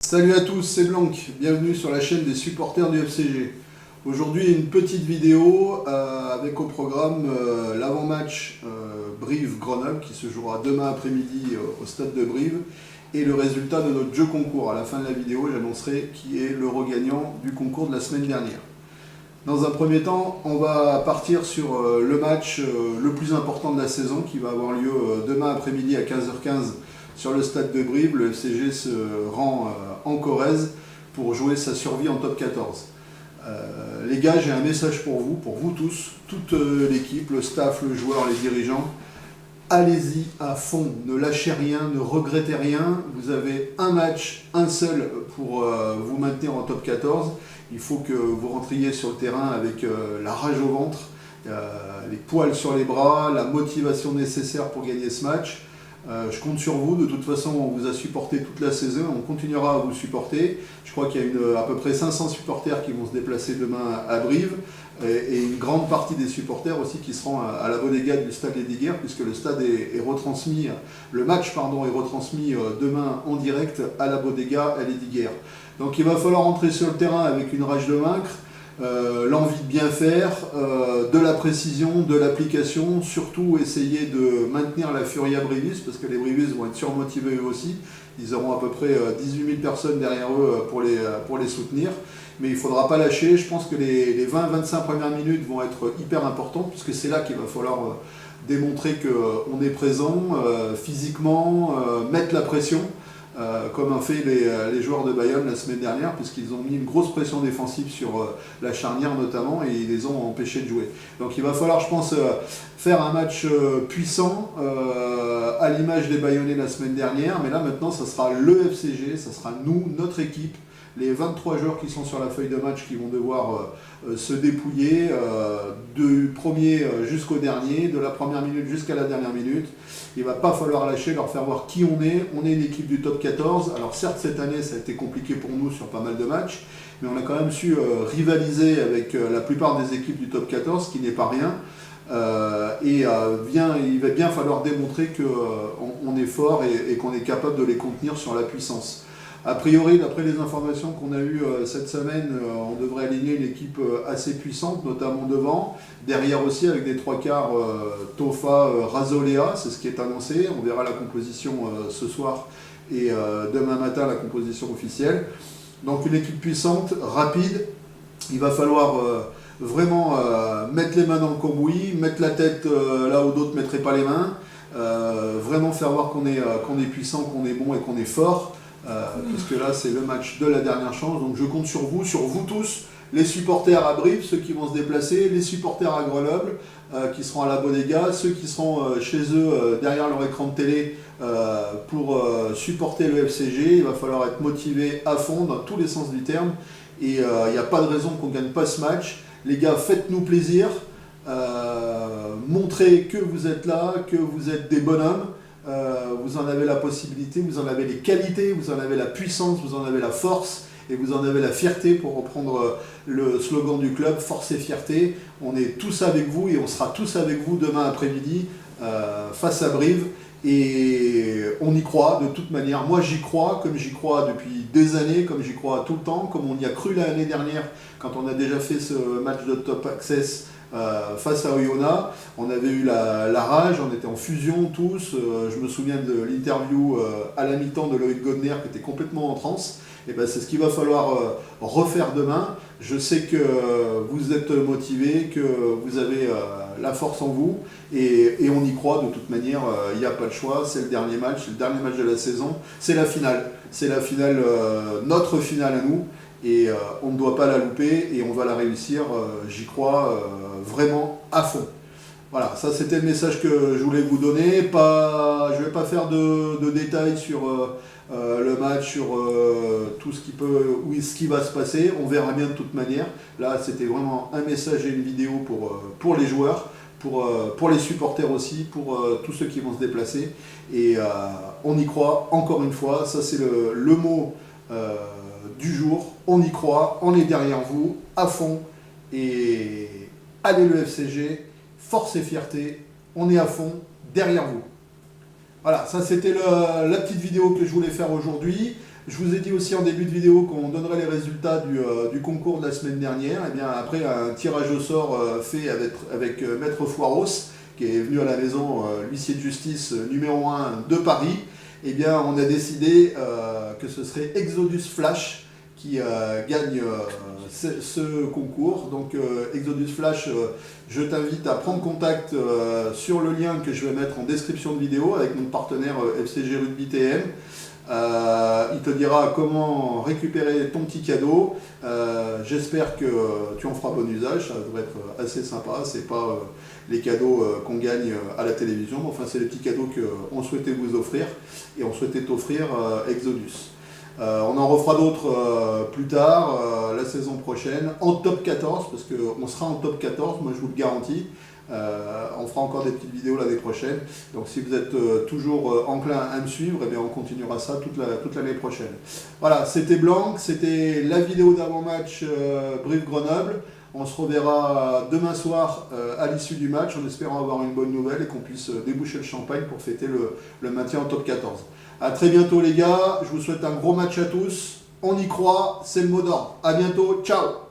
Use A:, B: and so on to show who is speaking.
A: Salut à tous, c'est Blanc, bienvenue sur la chaîne des supporters du FCG. Aujourd'hui une petite vidéo avec au programme l'avant-match Brive-Grenoble qui se jouera demain après-midi au stade de Brive et le résultat de notre jeu concours. À la fin de la vidéo, j'annoncerai qui est l'euro gagnant du concours de la semaine dernière. Dans un premier temps, on va partir sur le match le plus important de la saison qui va avoir lieu demain après-midi à 15h15 sur le stade de Brive. Le FCG se rend en Corrèze pour jouer sa survie en top 14. Les gars, j'ai un message pour vous tous, toute l'équipe, le staff, le joueur, les dirigeants. Allez-y à fond, ne lâchez rien, ne regrettez rien. Vous avez un match, un seul pour vous maintenir en top 14. Il faut que vous rentriez sur le terrain avec la rage au ventre, les poils sur les bras, la motivation nécessaire pour gagner ce match. Je compte sur vous, de toute façon on vous a supporté toute la saison, on continuera à vous supporter. Je crois qu'il y a à peu près 500 supporters qui vont se déplacer demain à Brive et une grande partie des supporters aussi qui seront à la bodega du stade Lesdiguières puisque le stade est retransmis, le match est retransmis demain en direct à la bodega à Lesdiguières. Donc il va falloir entrer sur le terrain avec une rage de vaincre. L'envie de bien faire, de la précision, de l'application, surtout essayer de maintenir la furia Brivis parce que les Brivis vont être surmotivés eux aussi, ils auront à peu près 18 000 personnes derrière eux pour les soutenir, mais il ne faudra pas lâcher. Je pense que les 20-25 premières minutes vont être hyper importantes puisque c'est là qu'il va falloir démontrer qu'on est présent physiquement, mettre la pression. Comme ont fait les joueurs de Bayonne la semaine dernière, puisqu'ils ont mis une grosse pression défensive sur la charnière notamment, et ils les ont empêchés de jouer. Donc il va falloir, je pense, faire un match puissant, à l'image des Bayonnais la semaine dernière, mais là maintenant, ça sera le FCG, ça sera nous, notre équipe, les 23 joueurs qui sont sur la feuille de match qui vont devoir se dépouiller du premier jusqu'au dernier, de la première minute jusqu'à la dernière minute. Il ne va pas falloir lâcher, leur faire voir qui on est. On est une équipe du top 14. Alors certes, cette année, ça a été compliqué pour nous sur pas mal de matchs, mais on a quand même su rivaliser avec la plupart des équipes du top 14, ce qui n'est pas rien. Il va bien falloir démontrer qu'on est fort et qu'on est capable de les contenir sur la puissance. A priori, d'après les informations qu'on a eues cette semaine, on devrait aligner une équipe assez puissante, notamment devant. Derrière aussi, avec des trois quarts Tofa, Razolea, c'est ce qui est annoncé. On verra la composition ce soir et demain matin, la composition officielle. Donc une équipe puissante, rapide. Il va falloir vraiment mettre les mains dans le cambouis, mettre la tête là où d'autres ne mettraient pas les mains. Vraiment faire voir qu'on est puissant, qu'on est bon et qu'on est fort. Puisque là c'est le match de la dernière chance, donc je compte sur vous tous, les supporters à Brive, ceux qui vont se déplacer, les supporters à Grenoble, qui seront à la bodega, ceux qui seront chez eux derrière leur écran de télé pour supporter le FCG. Il va falloir être motivé à fond dans tous les sens du terme, et il n'y a pas de raison qu'on ne gagne pas ce match. Les gars, faites-nous plaisir, montrez que vous êtes là, que vous êtes des bonhommes. Vous en avez la possibilité, vous en avez les qualités, vous en avez la puissance, vous en avez la force et vous en avez la fierté, pour reprendre le slogan du club, force et fierté. On est tous avec vous et on sera tous avec vous demain après-midi face à Brive, et on y croit de toute manière. Moi j'y crois, comme j'y crois depuis des années, comme j'y crois tout le temps, comme on y a cru l'année dernière quand on a déjà fait ce match de Top Access face à Oyonnax. On avait eu la rage, on était en fusion tous. Je me souviens de l'interview à la mi-temps de Loïc Godner qui était complètement en transe. Et ben c'est ce qu'il va falloir refaire demain. Je sais que vous êtes motivés, que vous avez la force en vous, et on y croit de toute manière. Il n'y a pas le choix, c'est le dernier match de la saison, c'est la finale, notre finale à nous. Et on ne doit pas la louper et on va la réussir, j'y crois vraiment à fond. Voilà, ça c'était le message que je voulais vous donner. Je ne vais pas faire de détails sur le match, sur tout ce qui va se passer. On verra bien de toute manière. Là c'était vraiment un message et une vidéo pour les joueurs, pour les supporters aussi, pour tous ceux qui vont se déplacer. Et on y croit, encore une fois, ça c'est le mot du jour. On y croit, on est derrière vous, à fond, et allez le FCG, force et fierté, on est à fond, derrière vous. Voilà, ça c'était la petite vidéo que je voulais faire aujourd'hui. Je vous ai dit aussi en début de vidéo qu'on donnerait les résultats du concours de la semaine dernière. Et bien après un tirage au sort fait avec Maître Foiros, qui est venu à la maison, l'huissier de justice numéro 1 de Paris, et bien on a décidé que ce serait Exodus Flash qui gagne ce concours. Donc Exodus Flash, je t'invite à prendre contact sur le lien que je vais mettre en description de vidéo avec mon partenaire FCG Rugby TM. Il te dira comment récupérer ton petit cadeau. J'espère que tu en feras bon usage, ça devrait être assez sympa. C'est pas les cadeaux qu'on gagne à la télévision, mais enfin c'est les petits cadeaux qu'on souhaitait vous offrir et on souhaitait t'offrir Exodus. On en refera d'autres plus tard, la saison prochaine, en top 14, parce qu'on sera en top 14, moi je vous le garantis. On fera encore des petites vidéos l'année prochaine. Donc si vous êtes toujours enclin à me suivre, eh bien on continuera ça toute l'année prochaine. Voilà, c'était Blanc, c'était la vidéo d'avant-match Brive-Grenoble. On se reverra demain soir à l'issue du match, en espérant avoir une bonne nouvelle et qu'on puisse déboucher le champagne pour fêter le maintien en top 14. A très bientôt les gars, je vous souhaite un gros match à tous. On y croit, c'est le mot d'ordre. A bientôt, ciao!